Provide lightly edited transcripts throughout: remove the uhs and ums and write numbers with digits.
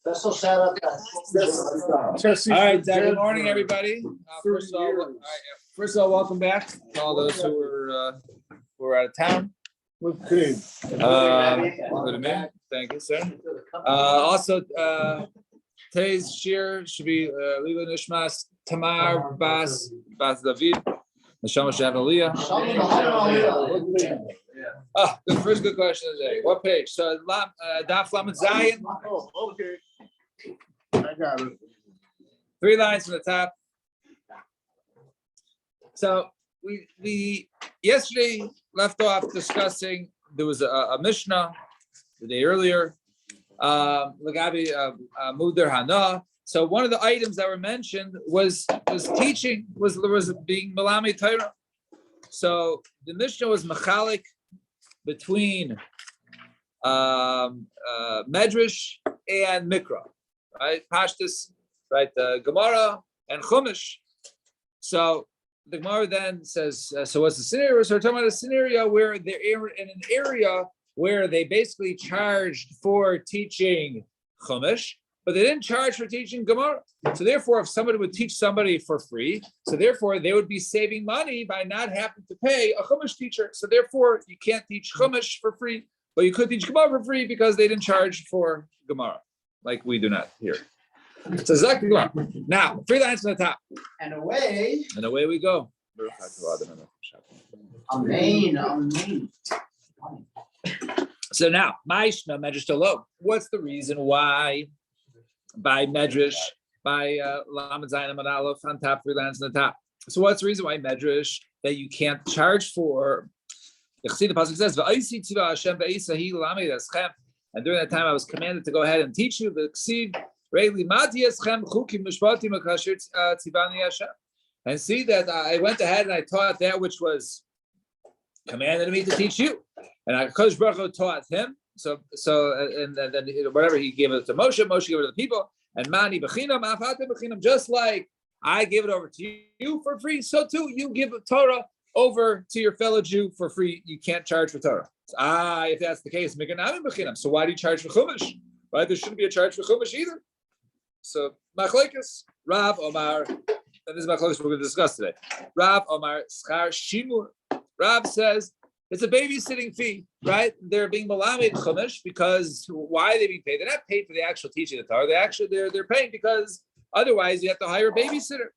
Special shout out. All right, good morning, everybody. First of all, welcome back to all those who were out of town. Good to me. Thank you, sir. Also, today's shir should be Lila Nishmas Tamar Bas David. Neshama Shavaliyah. The first good question of the day. What page? So, Daf Lamed Zayin. Oh, okay. I got it. 3 lines from the top. So we yesterday left off discussing, there was a Mishnah the day earlier, Lagabi Muder Hana. So one of the items that were mentioned was teaching, was being Malami Torah. So the Mishnah was machalik between Medrash and Mikra, right? Pashtus, right? The Gemara and Chumash. So the Gemara then says, so what's the scenario? So we're talking about a scenario where they're in an area where they basically charged for teaching Chumash, but they didn't charge for teaching Gemara. So therefore, if somebody would teach somebody for free, so therefore they would be saving money by not having to pay a Chumash teacher. So therefore, you can't teach Chumash for free, but you could teach Gemara for free because they didn't charge for Gemara, like we do not here. So exactly Gemara. Now, 3 lines from the top. And away we go. Amen. So now, Ma'ishna Medrash Tolo. What's the reason why by Medrash, by Lamed Zayin Amud Aleph on top, 3 lines on the top? So what's the reason why Medrash that you can't charge for? The pasuk says, and during that time I was commanded to go ahead and teach you the Ksiv. And see that I went ahead and I taught that which was commanded me to teach you, and HaKadosh Baruch Hu taught him. So and then whatever he gave it to Moshe gave it to the people, and mani b'chinam afate b'chinam. Just like I give it over to you for free, so too you give Torah over to your fellow Jew for free. You can't charge for Torah. If that's the case, mikanami b'chinam. So why do you charge for Chumash? Right? There shouldn't be a charge for Chumash either. So machlekes Rav Omar, and this is machlekes we're going to discuss today. Rav Omar schar shimur. Rav says it's a babysitting fee, right? They're being malamed chumash because why are they being paid? They're not paid for the actual teaching of the Torah. They're paying because otherwise you have to hire a babysitter.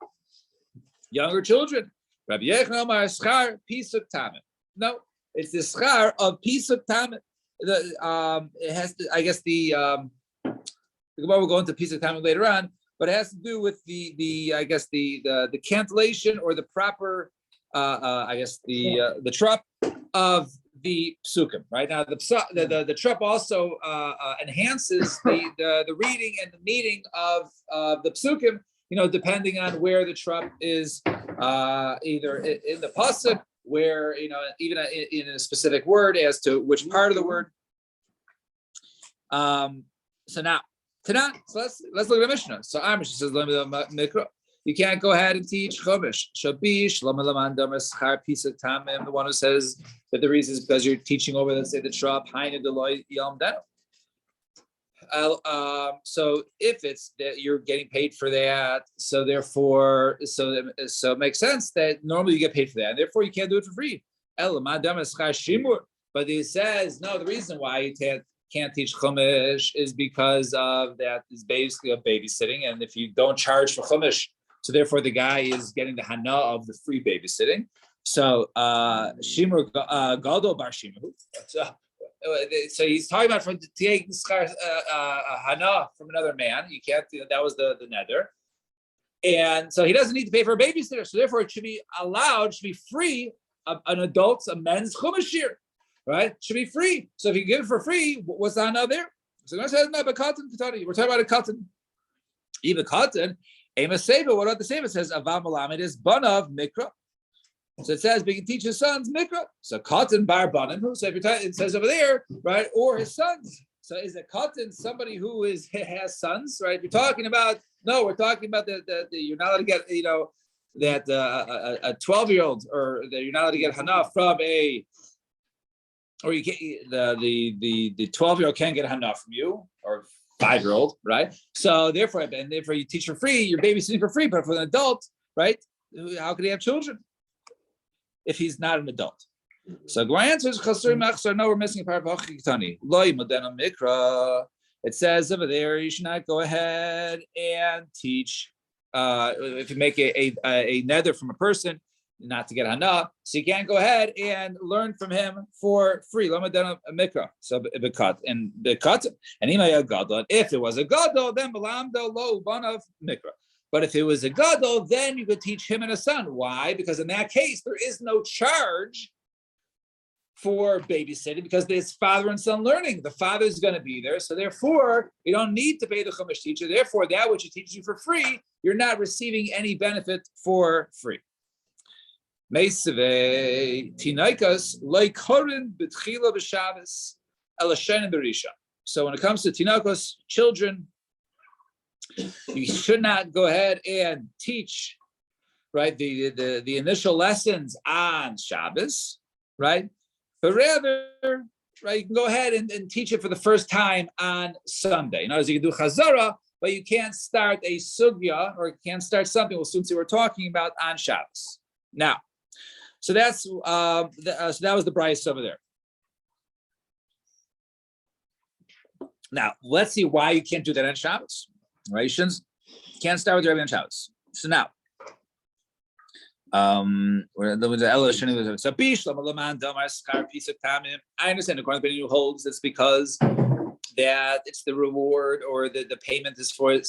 Younger children. Rabbi Yechon Omar schar pisuk tamim. No, it's the schar of pisuk tamim. It has to, I guess the Gemara will go into Pisuk Tamim later on, but it has to do with the cantillation or the proper the trup of the psukim. Right now, the trup also enhances the reading and the meaning of the psukim. Depending on where the trup is, either in the pasuk, where even in a specific word as to which part of the word. So now. So let's look at the Mishnah. So our Mishnah says, Mikra, you can't go ahead and teach Chumash. Shabish, the one who says that the reason is because you're teaching over, let's say, the Trop, so if it's that you're getting paid for that, so therefore, so it makes sense that normally you get paid for that, and therefore you can't do it for free. But he says, no, the reason why you can't teach Chumash is because of that is basically a babysitting, and if you don't charge for Chumash, so therefore the guy is getting the hana of the free babysitting. So Shimur Gadol Bar Shimur. So he's talking about from taking hana from another man. You can't. That was the nether, and so he doesn't need to pay for a babysitter. So therefore, it should be allowed, should be free. An adult's a men's Chumash year. Right? Should be free. So if you give it for free, what's the hana there? So we're talking about a cotton. Even cotton, Ema Seva, what about the Seva? It says, Avam Malamed is Banav Mikra. So it says, we can teach his sons Mikra. So cotton bar Banim. So if you're talking, it says over there, right? Or his sons. So is a cotton somebody who has sons, right? We're talking about, no, we're talking about the you're not allowed to get, that a 12-year-old, or that you're not allowed to get hana from a, or you can't, the 12-year-old can't get hana from you, or 5-year-old, right? So therefore you teach for free, you're babysitting for free, but for an adult, right? How could he have children if he's not an adult? So Gemara answers, no, we're missing a part of Mikra. It says over there, you should not go ahead and teach. If you make a nether from a person, not to get hana, so you can't go ahead and learn from him for free. Mikra. So bekat and bekat, and if it was a gadol, then belamdo lo banav mikra. But if it was a gadol, then you could teach him and a son. Why? Because in that case, there is no charge for babysitting because there's father and son learning. The father is going to be there. So therefore, you don't need to pay the Chumash teacher. Therefore, that which he teaches you for free, you're not receiving any benefit for free. Meisave tinaikas leikorin b'tchila b'Shabbos elashen berisha. So when it comes to tinakos, children, you should not go ahead and teach, right, the initial lessons on Shabbos, right? But rather, right, you can go ahead and teach it for the first time on Sunday. In other words, you can do chazara, but you can't start a sugya or you can't start something we'll soon see we're talking about on Shabbos. Now, so that's so that was the Bryce over there. Now, let's see why you can't do that on Shabbos. Right? You can't start with the Rebbe on Shabbos. So now, I understand according to who holds it's because that it's the reward or the payment is for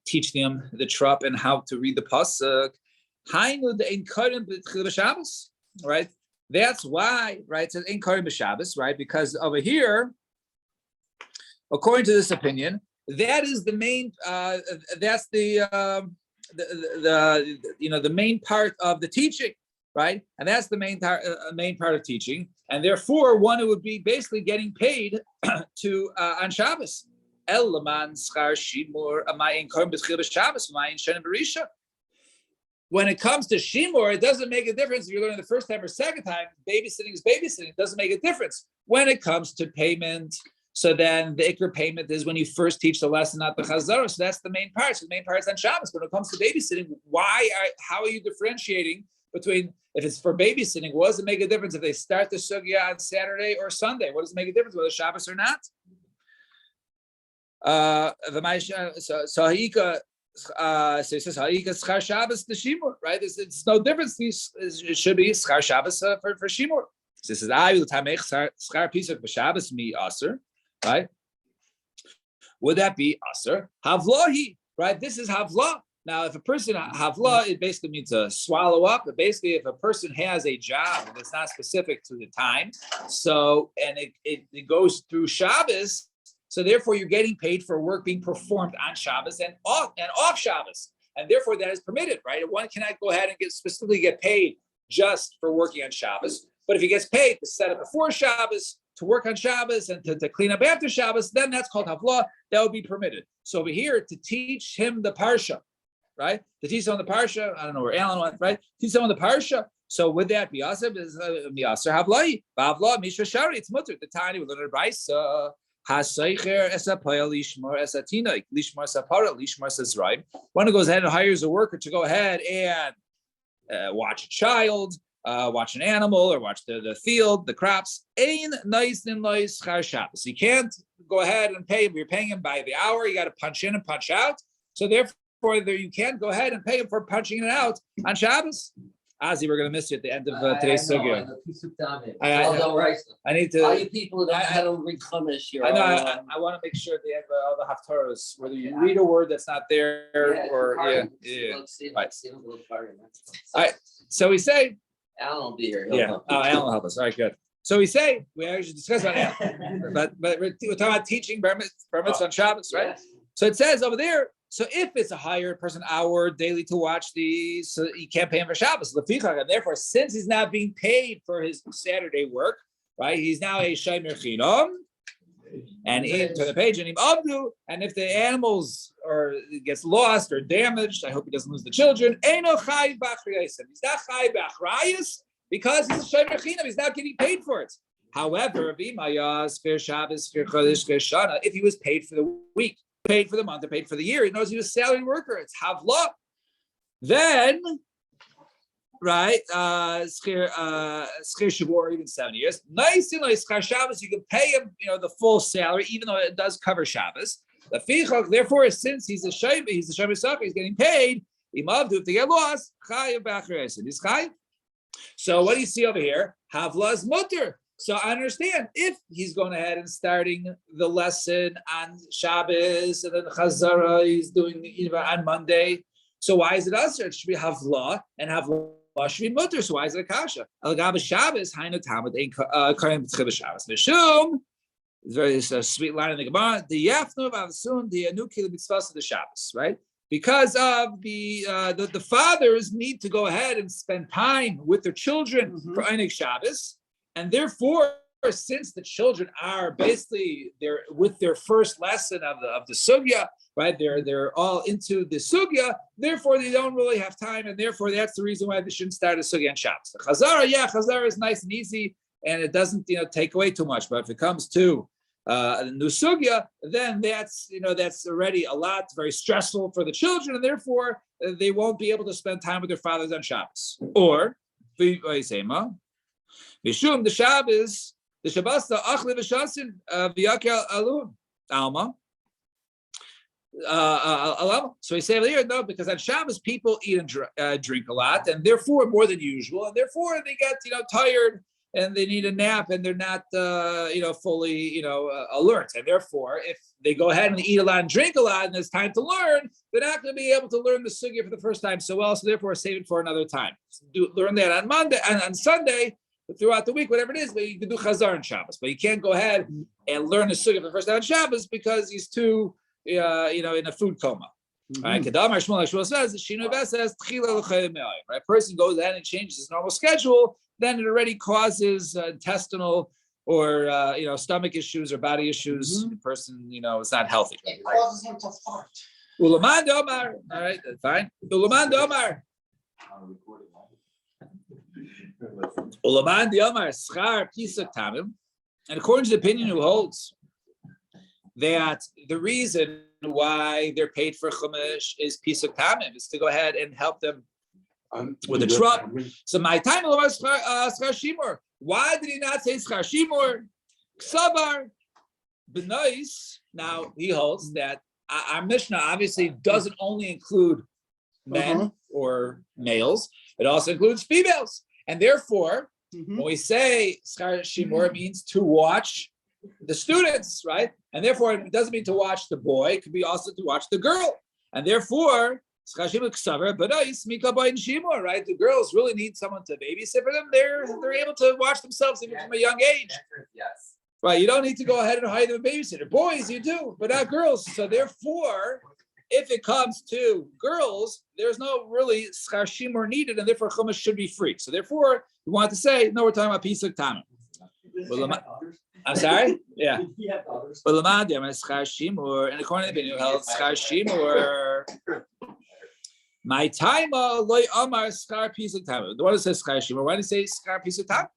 teaching them the trup and how to read the pasuk. Right? That's why, right? It says in karim b'Shabbos, right? Because over here, according to this opinion, that is the main. That's the main part of the teaching, right? And that's the main part of teaching, and therefore one who would be basically getting paid to on Shabbos. El laman schar shimur amayin karim b'tchil b'Shabbos amayin shenim berisha. When it comes to shimur, it doesn't make a difference if you're learning the first time or second time. Babysitting is babysitting. It doesn't make a difference when it comes to payment. So then the ikr payment is when you first teach the lesson, not the chazara. So that's the main part. So the main part is on Shabbos. When it comes to babysitting, how are you differentiating between if it's for babysitting? What does it make a difference if they start the sugya on Saturday or Sunday? What does it make a difference whether Shabbos or not? So he says schar Shabbos the shimur, right? It's no difference. It should be schar Shabbos for shimur. This is I will tamech schar pisak b'Shabbos mi aser. Right? Would that be aser? Havlahi, right? This is havla. Now, if a person havla, it basically means to swallow up. But basically, if a person has a job that's not specific to the time, so and it goes through Shabbos, so therefore you're getting paid for work being performed on Shabbos and off Shabbos, and therefore that is permitted, right? One cannot go ahead and specifically get paid just for working on Shabbos, but if he gets paid to set up before Shabbos, to work on Shabbos and to clean up after Shabbos, then that's called havla. That would be permitted. So over here, to teach him the parsha, right? To teach someone the parsha, I don't know where Alan went, right? Teach someone the parsha. So would that be asr? Is miaser havlai? Havla mishra shari. It's mutter. The tiny we learn a brayso. Hasaycher esa payal lishmar esa tinaik lishmar sapara lishmar sazraim. One who goes ahead and hires a worker to go ahead and watch a child. Watch an animal or watch the field, the crops. Ein nice and nice schar Shabbos. You can't go ahead and pay him. You're paying him by the hour. You got to punch in and punch out. So therefore, you can't go ahead and pay him for punching it out on Shabbos. Ozzy, we're going to miss you at the end of today's sugya. I need to. All you people that don't read Chumash here. I know. I want to make sure at the end of all the haftarahs, whether you read a word that's not there or Let's see. Right. All right. So we say. Alan will be here. Alan will help us. All right, good. So we say we actually discussed about Alan, but we're talking about teaching permits on Shabbos, right? Yes. So it says over there. So if it's a hired person hour daily to watch these, so you can't pay him for Shabbos. And therefore, since he's not being paid for his Saturday work, right? He's now a shaymer chinam. And into the page, and if the animals gets lost or damaged, I hope he doesn't lose the children. He's not chai b'achrayis because he's a shaymer chinam. He's not getting paid for it. However, if he was paid for the week, paid for the month, or paid for the year, he knows he was a salary worker. It's havla. Then, right, schir shavur, even 7 years. Nice, schar Shabbos, you can pay him, the full salary, even though it does cover Shabbos. Therefore, since he's a shayva, he's getting paid. If they get lost, chayav b'achar he's chayav. So what do you see over here? Havla is mutter. So I understand if he's going ahead and starting the lesson on Shabbos and then Chazara he's doing on Monday. So why is it usher? It should be havla, and havla should be mutter. So why is it a kasha? Al-Gab Shabbos, Hainu Talmud, Karim B'Tchiv Shabbos. Mishum, there's a sweet line in the Gemara. The Yafnu V'Avsun, the Anuki Mitzvahs of the Shabbos, right? Because of the fathers need to go ahead and spend time with their children for Einik Shabbos, and therefore, since the children are basically they're with their first lesson of the sugya, right? They're all into the sugya. Therefore, they don't really have time, and therefore that's the reason why they shouldn't start a sugya on Shabbos. The Chazara is nice and easy, and it doesn't take away too much. But if it comes to the new sugya, then that's already a lot, very stressful for the children, and therefore they won't be able to spend time with their fathers on Shabbos. Or Mishum the Shabbos. The Shabbos the Achli v'Shasin v'Yakel Alun Alma. So we say here no, because on Shabbos people eat and drink a lot, and therefore more than usual, and therefore they get tired and they need a nap, and they're not fully alert, and therefore if they go ahead and eat a lot and drink a lot, and it's time to learn, they're not going to be able to learn the sugya for the first time so well. So therefore save it for another time. Learn that on Monday and on Sunday. Throughout the week, whatever it is, but you can do Chazar on Shabbos. But you can't go ahead and learn the sugya for the first time on Shabbos because he's too, in a food coma. Right? Kedamar Shmuel says, Shino Ves says, right? Person goes ahead and changes his normal schedule, then it already causes intestinal or stomach issues or body issues. The person, is not healthy. It causes him to fart. Ulaman Omar. All right, that's fine. Ulaman Omar. Ulaman Omar Schar Pisak Tamim. And according to the opinion who holds that the reason why they're paid for Chumash is Pisak Tamim is to go ahead and help them with the truck. So my time was Schar Shimur. Why did he not say Schar Shimur? Ksabar Benois. Now he holds that our Mishnah obviously doesn't only include men or males, it also includes females. And therefore, when we say Schar Shimur, it means to watch the students, right? And therefore, it doesn't mean to watch the boy, it could be also to watch the girl. And therefore, Schar Shimur Ksavar, Benois, Mika Boy and Shimur, right? The girls really need someone to babysit for them. They're able to watch themselves even from a young age. Yes. Right, you don't need to go ahead and hire them a babysitter. Boys, you do, but not girls. So therefore, if it comes to girls, there's no really Schar Shimur needed, and therefore Chumash should be free. So therefore, we want to say, no, we're talking about Pisak Tamim. I'm sorry? Yeah. But Lamad Schar Shimur, and according to the opinion held Schar Shimur, my time loy Amar Schar Pisak Tamim. The one that says Schar Shimur, why did it say Schar Pisak Tamim?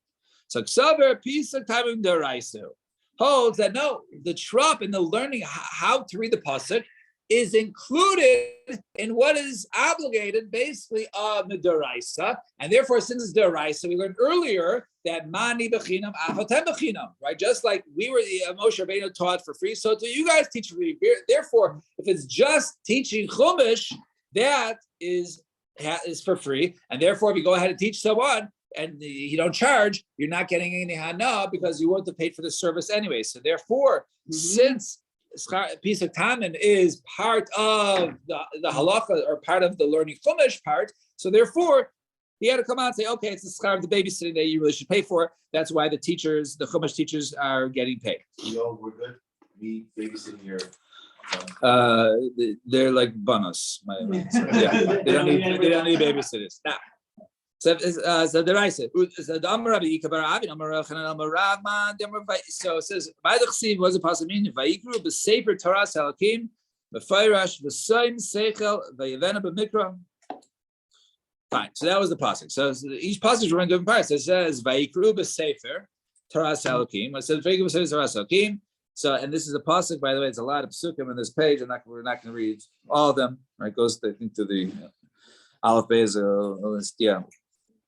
So Ksaver Pisak Tamim Deraisu holds that no, the trop and the learning how to read the pasuk is included in what is obligated basically of the deraisa, and therefore since it's deraisa, we learned earlier that mani bechinam afatem bechinam, right? Just like we were Moshe Rabbeinu taught for free, so do you guys teach for free. Therefore, if it's just teaching chumash, that is for free, and therefore if you go ahead and teach someone and you don't charge, you're not getting any hana because you wouldn't have paid for the service anyway. So therefore, since Pisak Tamim is part of the halacha or part of the learning chumash part, so therefore he had to come out and say, okay, it's the schar of the babysitting that you really should pay for. That's why the chumash teachers are getting paid. We're good. Me babysitting here. They're like bonus. Yeah, they don't need babysitters. Now, so the Raisa, the Amar Rabbi Yikabar Avin, Amar Chanan, Amar Ravman, so it says, "Vayidachsiv was a possible meaning. Vayikru b'sefer Torah Halakim, b'fayrash b'soim seichel vayivena b'mikra." Fine. So that was the pasuk. So each pasuk is running different parts. It says Vayikru b'sefer. Taras Elokim. It says Vegim says Taras Elokim. So, and this is a pasuk, by the way. It's a lot of psukim on this page. We're not going to read all of them. Right, goes I think to the Aleph Beis,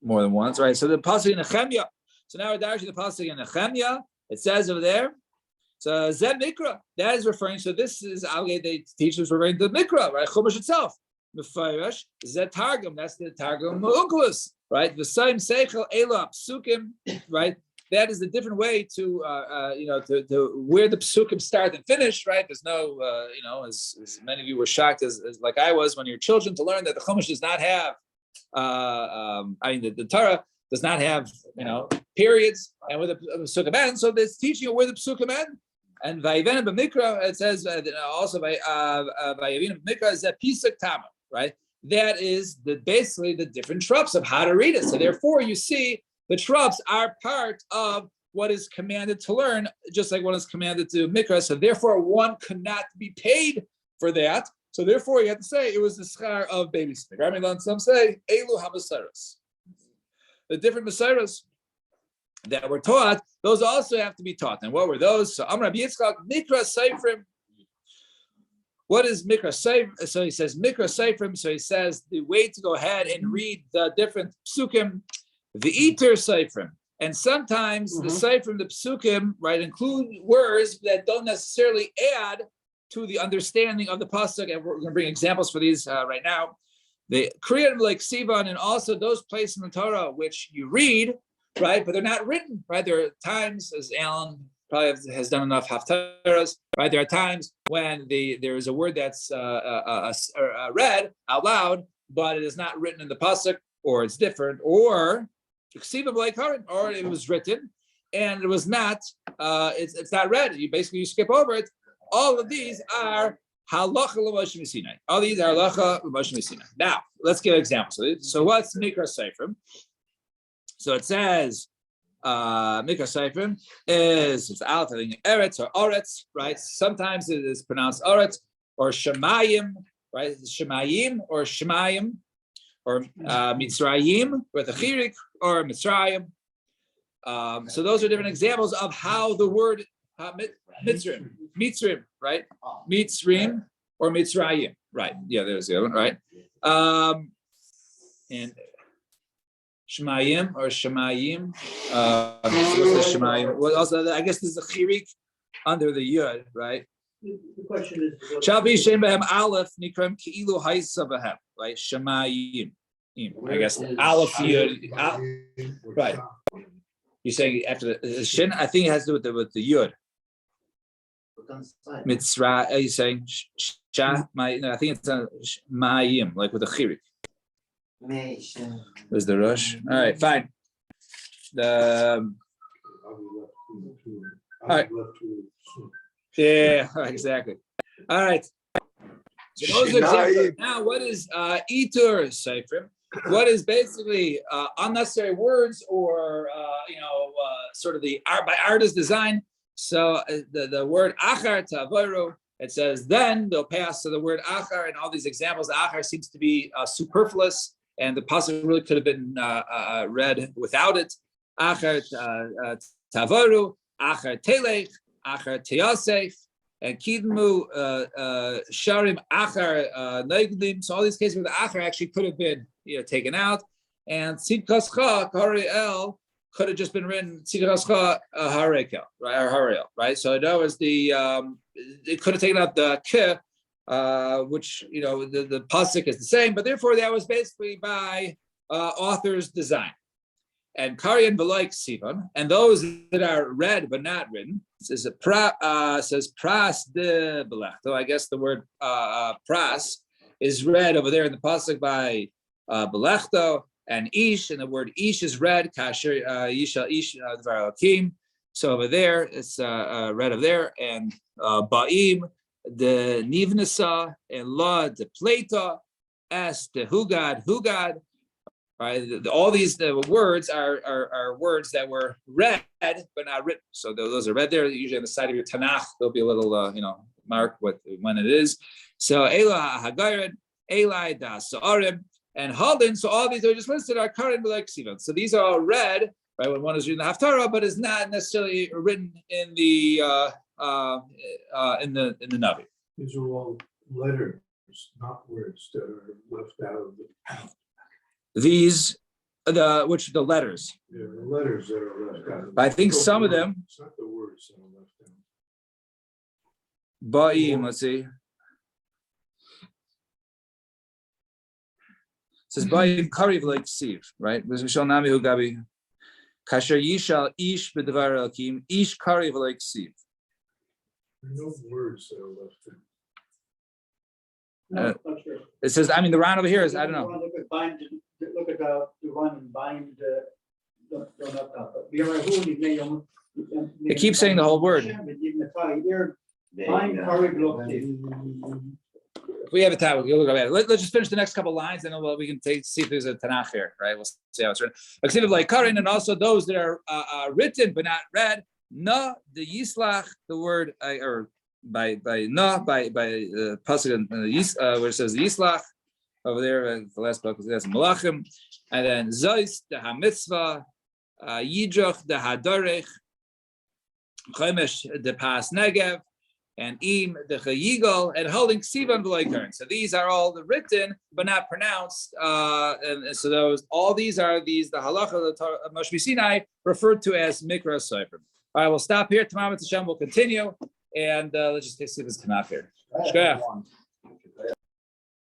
more than once. Right. So the pasuk in Nehemiah. So now we're down to the pasuk in Nehemiah. It says over there. So Zed Mikra. That is referring. So this is the teachers referring to the Mikra, right? Chumash itself. Mefarish Zed Targum. That's the Targum Unkelus, right? The same Seichel Ela Psukim, right? That is the different way to where the psukim start and finish, right? There's no, as many of you were shocked as like I was when you're children to learn that the Chumash does not have, the Torah does not have, periods and where the psukim end. So it's teaching you where the psukim end. And Vayiven b'Mikra, it says also Vayiven b'Mikra is a Pisak Tama, right? That is basically the different tropes of how to read it. So therefore, you see. The tropes are part of what is commanded to learn, just like one is commanded to mikra. So therefore, one cannot be paid for that. So therefore, you have to say it was the schar of babysitting. I mean, some say elu habasaras. The different masaras that were taught, those also have to be taught. And what were those? So Amar Yitzchak mikra seifrim. What is mikra seifrim? So he says mikra seifrim. So he says the way to go ahead and read the different psukim. The Eater Seifrim, and sometimes the Seifrim, the Psukim, right, include words that don't necessarily add to the understanding of the pasuk, and we're going to bring examples for these right now. The Korean like Sivan, and also those places in the Torah which you read, right, but they're not written, right. There are times, as Alan probably has done enough haftarahs, right. There are times when there is a word that's read out loud, but it is not written in the pasuk, or it's different, or it was written and it was not. It's not read. You skip over it. All of these are halacha l'Moshe Sinai. All these are halacha l'Moshe Sinai. Now let's give examples. So what's mikra seifrim? So it says mikra seifrim it's out. I think eretz or oretz, right? Sometimes it is pronounced oretz or shemayim, right? Shemayim or shemayim. Or Mitzrayim with a chirik, or Mitzrayim. So those are different examples of how the word Mitzrim, right? Mitzrim or Mitzrayim, right? Yeah, there's the other one, right? And Shemayim or Shemayim. What's the Shemayim? Well, also, I guess there's a chirik under the yud, right? The question is, Shall be Shem Behem Aleph Nikram Ki'ilu Haisa Behem, right? Shemayim. I guess Aleph Yud. Right. You're saying after the Shin? I think it has to do with the Yud. Mitzra. Are you saying Shah? I think it's Mayim, like with the Chirik. There's the rush. All right, fine. All right. Yeah, exactly. All right. So those examples. Now, what is Etur Seifrim? What is basically unnecessary words, or sort of by artist design. So the word achar tavoru, it says then they'll pass to the word achar, and all these examples. Achar seems to be superfluous, and the pasuk really could have been read without it. Achar tavoru, achar telech. Achar Teyasef and Kidmu Sharim Achar Negdim. So all these cases where the Achar actually could have been taken out, and Tzidkascha Hariel could have just been written Tzidkascha Harekel, right, or Hariel, right? So that was it could have taken out the K, which the pasuk is the same, but therefore that was basically by author's design. And Karyan Belaik Sivan, and those that are read but not written, says pras de belachto. I guess the word pras is read over there in the pasuk by belachto, and ish, and the word ish is read kasher yishal ish dvar Elokim. So over there it's read over there, and ba'im the nivnasa, and la de pleta, es de hugad. Right, all these words are words that were read but not written. So those are read there. Usually on the side of your Tanakh, there'll be a little mark when it is. So Ela Hagarid, Eli Da Sa'arim, and Halden. So all these are just listed are current like Sivan. So these are all read right? When one is reading the Haftarah, but is not necessarily written in the Navi. These are all letters, not words that are left out of These, the letters. the letters that are left out. I think some of them, It's not the words that are left out. Ba'im, let's see. It says Ba'im Kariv like Siv, right? Mishal Nami Hu Gabi. Kasher Yishal Ish B'Dvar Elkim, Ish Kariv like Siv. There are no words that are left out. No, not sure. It says, I mean, the round over here is, I don't know. Look at bind, look at the run and bind, don't have that, but we are who we may own- It keeps saying the whole word. Bind, hurry, block, If we have a time, we'll look at it. Let's just finish the next couple lines, and then we can see if there's a Tanakh here, right? We'll see how it's written. Except like Karin, and also those that are written but not read. Na the Yislach, the word or by pasuk where it says Yislach over there. The last book is Malachim, and then Zois the Hamitzvah, Yidroch the Hadarech, Chomesh the Pas Negev, and Im the Chayigal, and holding Sivan V'Loikern. So these are all the written but not pronounced. And so all these are the halacha of the Moshe Sinai referred to as Mikra Sefer. All right, we'll stop here. Tomorrow, Hashem will continue, and let's just see if this come out here. Shkoyach.